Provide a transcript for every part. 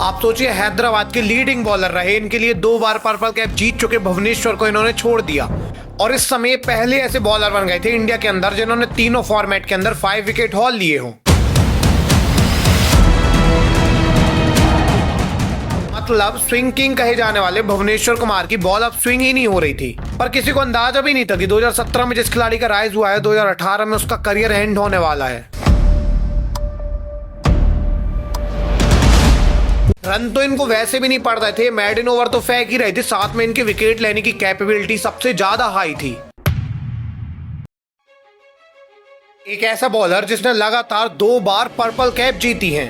आप सोचिए, हैदराबाद के लीडिंग बॉलर रहे, इनके लिए 2 बार पर्पल कैप जीत चुके भुवनेश्वर को इन्होंने छोड़ दिया और इस समय पहले ऐसे बॉलर बन गए थे इंडिया के अंदर जिन्होंने तीनों फॉर्मेट के अंदर 5 विकेट हॉल लिए हों। मतलब स्विंग किंग कहे जाने वाले भुवनेश्वर कुमार की बॉल अब स्विंग ही नहीं हो रही थी, पर किसी को अंदाजा भी नहीं था कि 2017 में जिस खिलाड़ी का राइज हुआ है 2018 में उसका करियर एंड होने वाला है। रन तो इनको वैसे भी नहीं पड़ रहे थे, मेडन ओवर तो फेंक ही रहे थे, साथ में इनके विकेट लेने की कैपेबिलिटी सबसे ज्यादा हाई थी। एक ऐसा बॉलर जिसने लगातार 2 बार पर्पल कैप जीती है।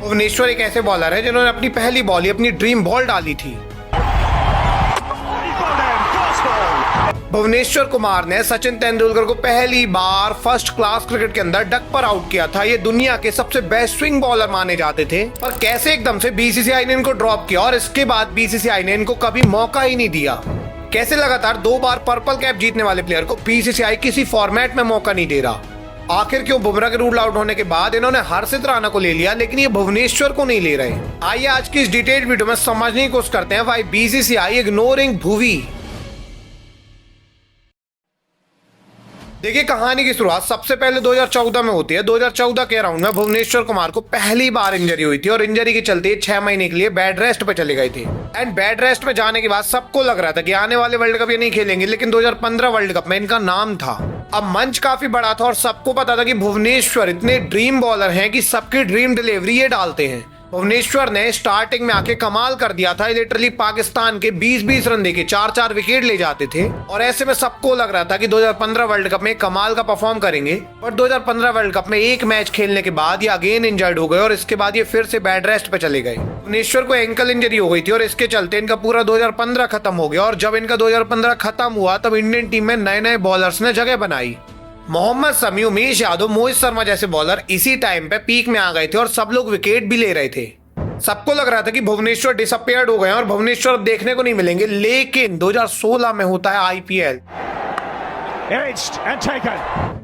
भुवनेश्वर एक ऐसे बॉलर है जिन्होंने अपनी पहली बॉल ही अपनी ड्रीम बॉल डाली थी। भुवनेश्वर कुमार ने सचिन तेंदुलकर को पहली बार फर्स्ट क्लास क्रिकेट के अंदर डक पर आउट किया था। ये दुनिया के सबसे बेस्ट स्विंग बॉलर माने जाते थे, पर कैसे एकदम से बीसीसीआई ने इनको ड्रॉप किया और इसके बाद बीसीसीआई ने इनको कभी मौका ही नहीं दिया। कैसे लगातार 2 बार पर्पल कैप जीतने वाले प्लेयर को बीसीसीआई किसी फॉर्मेट में मौका नहीं दे रहा। आखिर क्यों बुमराह के रूल आउट होने के बाद इन्होंने हर्षित राणा को ले लिया लेकिन ये भुवनेश्वर को नहीं ले रहे। आइए आज की इस डिटेल्ड वीडियो में समझने की कोशिश करते हैं व्हाई बीसीसीआई इग्नोरिंग भुवी। देखिए, कहानी की शुरुआत सबसे पहले 2014 में होती है। 2014 के राउंड में भुवनेश्वर कुमार को पहली बार इंजरी हुई थी और इंजरी के चलते 6 महीने के लिए बेड रेस्ट पे चले गए थे। एंड बेड रेस्ट पे जाने के बाद सबको लग रहा था कि आने वाले वर्ल्ड कप ये नहीं खेलेंगे, लेकिन 2015 वर्ल्ड कप में इनका नाम था। अब मंच काफी बड़ा था और सबको पता था कि भुवनेश्वर इतने ड्रीम बॉलर हैं कि सबकी ड्रीम डिलीवरी ये डालते हैं। भुवनेश्वर ने स्टार्टिंग में आके कमाल कर दिया था, लिटरली पाकिस्तान के 20-20 रन देके 4-4 विकेट ले जाते थे और ऐसे में सबको लग रहा था कि 2015 वर्ल्ड कप में कमाल का परफॉर्म करेंगे। पर 2015 वर्ल्ड कप में एक मैच खेलने के बाद ये अगेन इंजर्ड हो गए और इसके बाद ये फिर से बेड रेस्ट पे चले गए। भुवनेश्वर को एंकल इंजरी हो गई थी और इसके चलते इनका पूरा 2015 खत्म हो गया और जब इनका 2015 खत्म हुआ तब इंडियन टीम में नए नए बॉलर्स ने जगह बनाई। मोहम्मद शमी, उमेश यादव, मोहित शर्मा जैसे बॉलर इसी टाइम पे पीक में आ गए थे और सब लोग विकेट भी ले रहे थे। सबको लग रहा था कि भुवनेश्वर डिसअपियर्ड हो गए और भुवनेश्वर अब देखने को नहीं मिलेंगे, लेकिन 2016 में होता है आईपीएल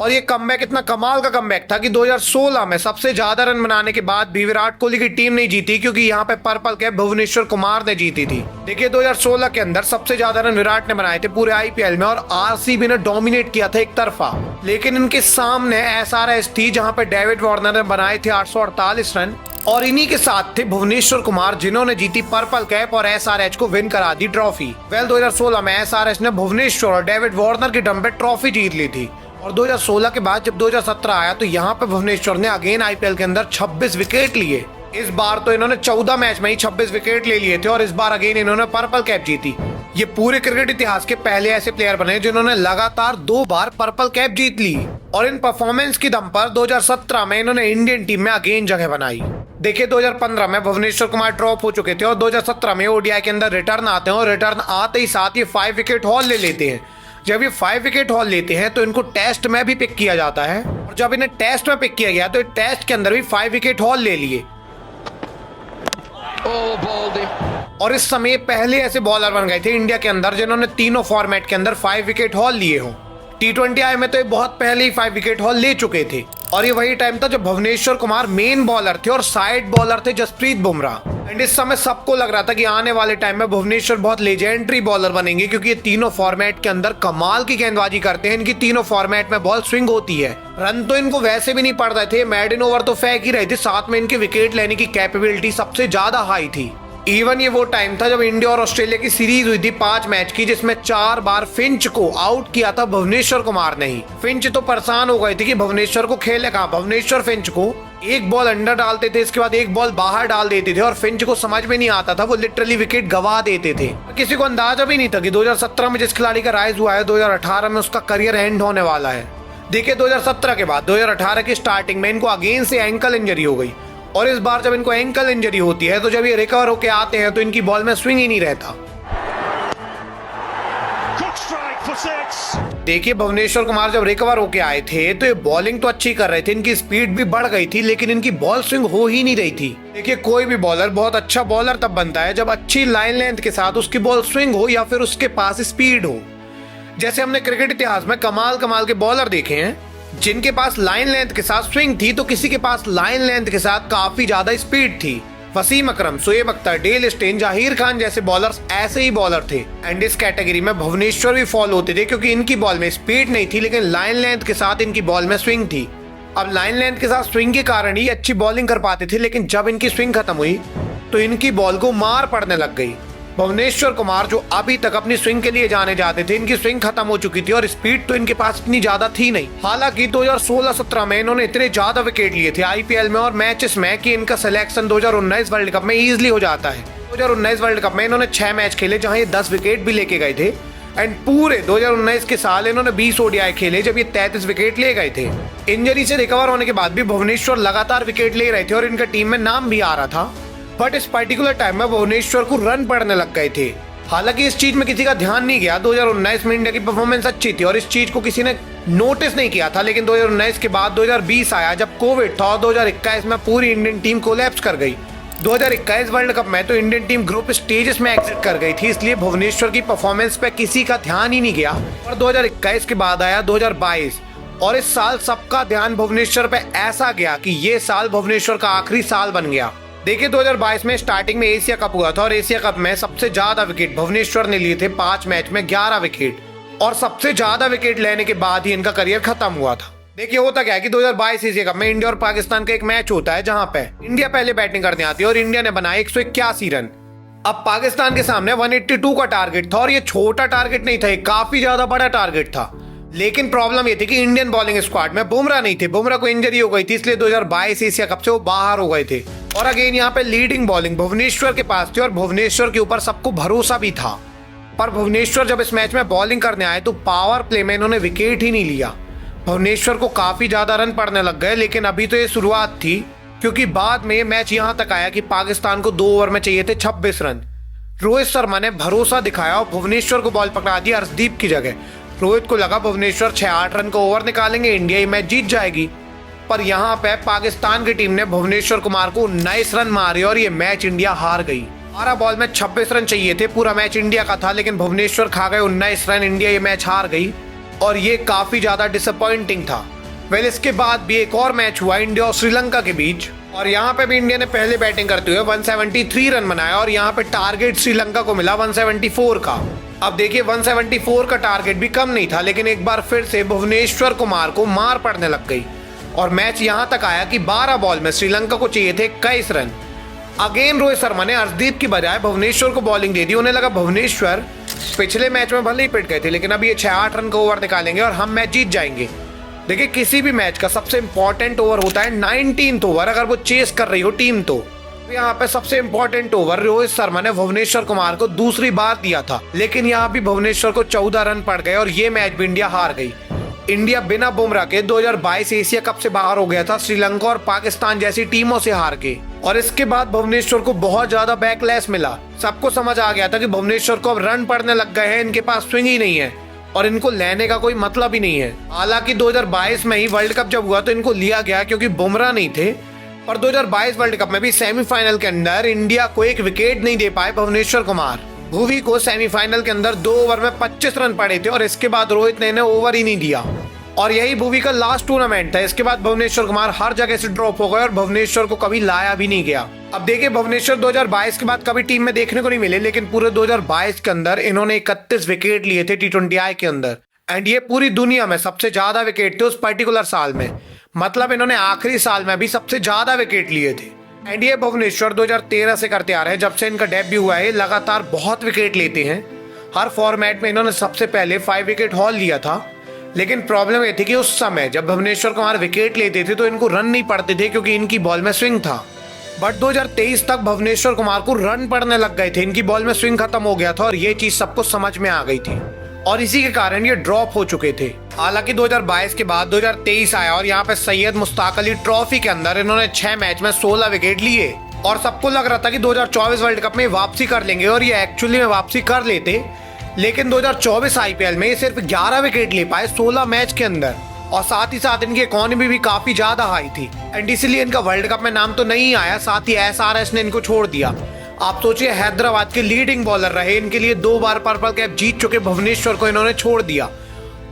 और ये कमबैक इतना कमाल का कमबैक था कि 2016 में सबसे ज्यादा रन बनाने के बाद भी विराट कोहली की टीम नहीं जीती क्योंकि यहाँ पे पर्पल कैप भुवनेश्वर कुमार ने जीती थी। देखिए, 2016 के अंदर सबसे ज्यादा रन विराट ने बनाए थे पूरे आईपीएल में और आरसीबी ने डोमिनेट किया था एक तरफा, लेकिन इनके सामने एसआरएच थी जहाँ पे डेविड वार्नर ने बनाए थे 848 रन और इन्हीं के साथ थे भुवनेश्वर कुमार जिन्होंने जीती पर्पल कैप और एसआरएच को विन करा दी ट्रॉफी। 2016 में एसआरएच ने भुवनेश्वर और डेविड वार्नर के दम पे ट्रॉफी जीत ली थी और 2016 के बाद जब 2017 आया तो यहाँ पे भुवनेश्वर ने अगेन आईपीएल के अंदर 26 विकेट लिए। इस बार तो इन्होंने 14 मैच में ही 26 विकेट ले लिए थे और इस बार अगेन इन्होंने पर्पल कैप जीती। ये पूरे क्रिकेट इतिहास के पहले ऐसे प्लेयर बने जिन्होंने लगातार 2 बार पर्पल कैप जीत ली और इन परफॉर्मेंस की दम पर 2017 में इन्होंने इंडियन टीम में अगेन जगह बनाई। देखिए, 2015 में भुवनेश्वर कुमार ड्रॉप हो चुके थे और 2017 में ओडीआई के अंदर रिटर्न आते हैं और रिटर्न आते ही साथ ये 5 विकेट हॉल ले लेते हैं। जब ये 5 विकेट हॉल लेते हैं तो इनको टेस्ट में भी पिक किया जाता है और जब इन्हें टेस्ट में पिक किया गया तो टेस्ट के अंदर भी 5 विकेट हॉल ले लिए और इस समय पहले ऐसे बॉलर बन गए थे इंडिया के अंदर जिन्होंने तीनों फॉर्मेट के अंदर 5 विकेट हॉल लिए हों। T20 आई में तो ये बहुत पहले ही 5 विकेट हॉल ले चुके थे और ये वही टाइम था जब भुवनेश्वर कुमार मेन बॉलर थे और साइड बॉलर थे जसप्रीत बुमराह। एंड इस समय सबको लग रहा था कि आने वाले टाइम में भुवनेश्वर बहुत लेजेंडरी बॉलर बनेंगे क्योंकि ये तीनों फॉर्मेट के अंदर कमाल की गेंदबाजी करते हैं। इनकी तीनों फॉर्मेट में बॉल स्विंग होती है। रन तो इनको वैसे भी नहीं पड़ रहे थे, मेडन ओवर तो फेंक ही रहे थे, साथ में इनके विकेट लेने की कैपेबिलिटी सबसे ज्यादा हाई थी। इवन ये वो टाइम था जब इंडिया और ऑस्ट्रेलिया की सीरीज हुई थी 5 मैच की, जिसमें 4 बार फिंच को आउट किया था भुवनेश्वर कुमार ने ही। फिंच तो परेशान हो गए थे कि भुवनेश्वर को खेले कहाँ। भुवनेश्वर फिंच को एक बॉल अंदर डालते थे, इसके बाद एक बॉल बाहर डाल देते थे और फिंच को समझ में नहीं आता था, वो लिटरली विकेट गवा देते थे। किसी को अंदाजा भी नहीं था कि 2017 में जिस खिलाड़ी का राइज हुआ है 2018 में उसका करियर एंड होने वाला है। देखिए, 2017 के बाद 2018 की स्टार्टिंग में इनको अगेन से एंकल इंजरी हो गई और इस बार जब इनको एंकल इंजरी होती है तो जब ये रिकवर होके आते हैं तो इनकी बॉल में स्विंग ही नहीं रहता। देखिए, भुवनेश्वर कुमार जब रिकवर होके आए थे तो ये बॉलिंग तो अच्छी कर रहे थे, इनकी स्पीड भी बढ़ गई थी, लेकिन इनकी बॉल स्विंग हो ही नहीं रही थी। देखिए, कोई भी बॉलर बहुत अच्छा बॉलर तब बनता है जब अच्छी लाइन लेंथ के साथ उसकी बॉल स्विंग हो या फिर उसके पास स्पीड हो। जैसे हमने क्रिकेट इतिहास में कमाल के बॉलर देखे हैं जिनके पास लाइन लेंथ के साथ स्विंग थी तो किसी के पास लाइन लेंथ के साथ काफी ज्यादा स्पीड थी। वसीम अकरम, शोएब अख्तर, डेल स्टेन, जहीर खान जैसे बॉलर्स ऐसे ही बॉलर थे। एंड इस कैटेगरी में भुवनेश्वर भी फॉल होते थे क्योंकि इनकी बॉल में स्पीड नहीं थी लेकिन लाइन लेंथ के साथ इनकी बॉल में स्विंग थी। अब लाइन लेंथ के साथ स्विंग के कारण ही अच्छी बॉलिंग कर पाते थे, लेकिन जब इनकी स्विंग खत्म हुई तो इनकी बॉल को मार पड़ने लग गई। भुवनेश्वर कुमार जो अभी तक अपनी स्विंग के लिए जाने जाते थे, इनकी स्विंग खत्म हो चुकी थी और स्पीड तो इनके पास इतनी ज्यादा थी नहीं। हालांकि 2016-17 में इन्होंने इतने ज्यादा विकेट लिए थे आईपीएल में और मैचेस में कि इनका सिलेक्शन 2019 वर्ल्ड कप में इजीली हो जाता है। 2019 वर्ल्ड कप में इन्होंने 6 मैच खेले जहां ये 10 विकेट भी लेके गए थे। एंड पूरे 2019 के साल इन्होंने 20 ओडीआई खेले जब ये 33 विकेट ले गए थे। इंजरी से रिकवर होने के बाद भी भुवनेश्वर लगातार विकेट ले रहे थे और इनका टीम में नाम भी आ रहा था। बट इस पर्टिकुलर टाइम में भुवनेश्वर को रन पड़ने लग गए थे। हालांकि इस चीज में किसी का ध्यान नहीं गया। 2019 में इंडिया की परफॉर्मेंस अच्छी थी और इस चीज को किसी ने नोटिस नहीं किया था, लेकिन 2019 के बाद 2020 आया जब कोविड था और 2021 में पूरी इंडियन टीम कोलैप्स कर गई। 2021 वर्ल्ड कप में तो इंडियन टीम ग्रुप स्टेजेस में एग्जिट कर गई थी, इसलिए भुवनेश्वर की परफॉर्मेंस पे किसी का ध्यान ही नहीं गया। और 2021 के बाद आया 2022 और इस साल सबका ध्यान भुवनेश्वर पे ऐसा गया कि ये साल भुवनेश्वर का आखिरी साल बन गया। देखिए 2022 में स्टार्टिंग में एशिया कप हुआ था और एशिया कप में सबसे ज्यादा विकेट भुवनेश्वर ने लिए थे। 5 मैच में 11 विकेट और सबसे ज्यादा विकेट लेने के बाद ही इनका करियर खत्म हुआ था। देखिए होता क्या है कि 2022 एशिया कप में इंडिया और पाकिस्तान का एक मैच होता है जहां पे इंडिया पहले बैटिंग करने आती है और इंडिया ने बनाए 181 रन। अब पाकिस्तान के सामने 182 का टारगेट था और ये छोटा टारगेट नहीं था, ये काफी ज्यादा बड़ा टारगेट था। लेकिन प्रॉब्लम ये थी कि इंडियन बॉलिंग स्क्वाड में बुमराह नहीं थे, बुमराह को इंजरी हो गई थी, इसलिए 2022 एशिया कप से वो बाहर हो गए थे। और अगेन यहाँ पे लीडिंग बॉलिंग भुवनेश्वर के पास थी और भुवनेश्वर के ऊपर सबको भरोसा भी था। पर भुवनेश्वर जब इस मैच में बॉलिंग करने आए तो पावर प्ले में इन्होंने विकेट ही नहीं लिया। भुवनेश्वर को काफी ज्यादा रन पड़ने लग गए, लेकिन अभी तो ये शुरुआत थी क्योंकि बाद में ये मैच यहाँ तक आया कि पाकिस्तान को 2 ओवर में चाहिए थे 26 रन। रोहित शर्मा ने भरोसा दिखाया और भुवनेश्वर को बॉल पकड़ा दी अर्शदीप की जगह। रोहित को लगा भुवनेश्वर 6-8 रन का ओवर निकालेंगे, इंडिया ये मैच जीत जाएगी। पर यहाँ पे पाकिस्तान की टीम ने भुवनेश्वर कुमार को 19 रन मारे और ये मैच इंडिया हार गई। 12 बॉल में 26 रन चाहिए थे, पूरा मैच इंडिया का था, लेकिन भुवनेश्वर खा गए 19 रन, इंडिया ये मैच हार गई और ये काफी ज्यादा डिसअपॉइंटिंग था। वेल इसके बाद भी एक और मैच हुआ इंडिया और श्रीलंका के बीच और यहाँ पे भी इंडिया ने पहले बैटिंग करते हुए 173 रन बनाया और यहाँ पे टारगेट श्रीलंका को मिला 174 का। अब देखिए 174 का टारगेट भी कम नहीं था, लेकिन एक बार फिर से भुवनेश्वर कुमार को मार पड़ने लग गई और मैच यहाँ तक आया कि 12 बॉल में श्रीलंका को चाहिए थे 21 रन। अगेन रोहित शर्मा ने अर्शदीप की बजाय भुवनेश्वर को बॉलिंग दे दी। उन्हें लगा भुवनेश्वर पिछले मैच में भले ही पिट गए थे, लेकिन अब ये 6-8 रन का ओवर निकालेंगे और हम मैच जीत जाएंगे। देखिए किसी भी मैच का सबसे इंपॉर्टेंट ओवर होता है 19th ओवर, अगर वो चेस कर रही हो टीम तो यहाँ पे सबसे इंपॉर्टेंट ओवर रोहित शर्मा ने भुवनेश्वर कुमार को दूसरी बार दिया था, लेकिन यहाँ भी भुवनेश्वर को 14 रन पड़ गए और ये मैच भी इंडिया हार गई। इंडिया बिना बुमराह के 2022 एशिया कप से बाहर हो गया था श्रीलंका और पाकिस्तान जैसी टीमों से हार के। और इसके बाद भुवनेश्वर को बहुत ज्यादा बैकलैश मिला। सबको समझ आ गया था कि भुवनेश्वर को अब रन पड़ने लग गए हैं, इनके पास स्विंग ही नहीं है और इनको लेने का कोई मतलब ही नहीं है। हालांकि 2022 में ही वर्ल्ड कप जब हुआ तो इनको लिया गया क्योंकि बुमराह नहीं थे, पर 2022 वर्ल्ड कप में भी सेमीफाइनल के अंदर इंडिया को एक विकेट नहीं दे पाए भुवनेश्वर कुमार। भुवी को सेमीफाइनल के अंदर 2 ओवर में 25 रन पड़े थे और इसके बाद रोहित ने इन्हें ओवर ही नहीं दिया और यही भुवी का लास्ट टूर्नामेंट था। इसके बाद भुवनेश्वर कुमार हर जगह से ड्रॉप हो गए और भुवनेश्वर को कभी लाया भी नहीं गया। अब देखिए भुवनेश्वर 2022 के बाद कभी टीम में देखने को नहीं मिले, लेकिन पूरे 2022 के अंदर इन्होंने 31 विकेट लिए थे T20I के अंदर एंड ये पूरी दुनिया में सबसे ज्यादा विकेट थे उस पर्टिकुलर साल में। मतलब इन्होंने आखिरी साल में भी सबसे ज्यादा विकेट लिए थे। एंड ये भुवनेश्वर 2013 से करते आ रहे हैं, जब से इनका डेब्यू हुआ है लगातार बहुत विकेट लेते हैं। हर फॉर्मेट में इन्होंने सबसे पहले 5 विकेट हॉल लिया था, लेकिन प्रॉब्लम ये थी कि उस समय जब भुवनेश्वर कुमार विकेट लेते थे तो इनको रन नहीं पड़ते थे क्योंकि इनकी बॉल में स्विंग था। बट 2023 तक भुवनेश्वर कुमार को रन पड़ने लग गए थे, इनकी बॉल में स्विंग खत्म हो गया था और ये चीज सबको समझ में आ गई थी और इसी के कारण ये ड्रॉप हो चुके थे। हालांकि 2022 के बाद 2023 आया और यहाँ पे सैयद मुश्ताक अली ट्रॉफी के अंदर इन्होंने 6 मैच में 16 विकेट लिए और सबको लग रहा था कि 2024 वर्ल्ड कप में वापसी कर लेंगे और ये एक्चुअली में वापसी कर लेते, लेकिन 2024 आईपीएल में ये सिर्फ 11 विकेट ले पाए 16 मैच के अंदर और साथ ही साथ इनकी इकोनॉमी भी काफी ज्यादा हाई थी एंड इसीलिए इनका वर्ल्ड कप में नाम तो नहीं आया, साथ ही SRH ने इनको छोड़ दिया। आप सोचिए हैदराबाद के लीडिंग बॉलर रहे, इनके लिए 2 बार पर्पल कैप जीत चुके भुवनेश्वर को इन्होंने छोड़ दिया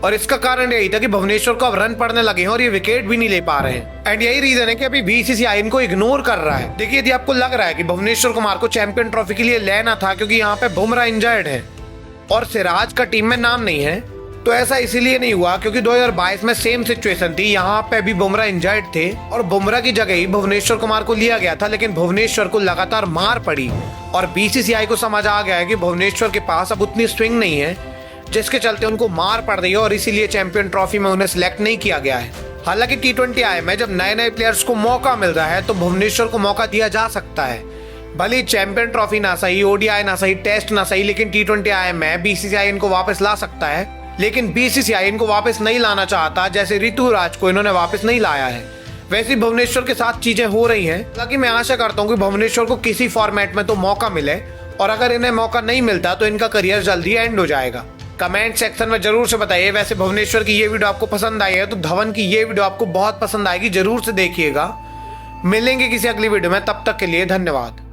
और इसका कारण यही था कि भुवनेश्वर को अब रन पड़ने लगे हैं और ये विकेट भी नहीं ले पा रहे हैं। एंड यही रीजन है कि अभी बीसीसीआई इनको इग्नोर कर रहा है। देखिए, यदि आपको लग रहा है कि भुवनेश्वर कुमार को चैंपियन ट्रॉफी के लिए लेना था क्योंकि यहाँ पे बुमराह इंजर्ड है और सिराज का टीम में नाम नहीं है, तो ऐसा इसीलिए नहीं हुआ क्योंकि 2022 में सेम सिचुएशन थी। यहाँ पे भी बुमराह इंजर्ड थे और बुमराह की जगह ही भुवनेश्वर कुमार को लिया गया था, लेकिन भुवनेश्वर को लगातार मार पड़ी और बीसीसीआई को समझ आ गया है कि भुवनेश्वर के पास अब उतनी स्विंग नहीं है, जिसके चलते उनको मार पड़ रही है और इसीलिए चैंपियन ट्रॉफी में उन्हें सिलेक्ट नहीं किया गया है। हालांकि T20 आई में जब नए नए प्लेयर्स को मौका मिल रहा है तो भुवनेश्वर को मौका दिया जा सकता है। भले चैंपियन ट्रॉफी ना सही, ओडीआई ना सही, टेस्ट ना सही, लेकिन T20 आई में बीसीसीआई इनको वापस ला सकता है। लेकिन बीसीसीआई इनको वापस नहीं लाना चाहता, जैसे ऋतुराज को इन्होंने वापस नहीं लाया है। वैसे भुवनेश्वर के साथ चीजें हो रही हैं। हालांकि मैं आशा करता हूँ कि भुवनेश्वर को किसी फॉर्मेट में तो मौका मिले, और अगर इन्हें मौका नहीं मिलता तो इनका करियर जल्दी एंड हो जाएगा। कमेंट सेक्शन में जरूर से बताइए। वैसे भुवनेश्वर की ये वीडियो आपको पसंद आई है तो धवन की ये वीडियो आपको बहुत पसंद आएगी, जरूर से देखिएगा। मिलेंगे किसी अगली वीडियो में, तब तक के लिए धन्यवाद।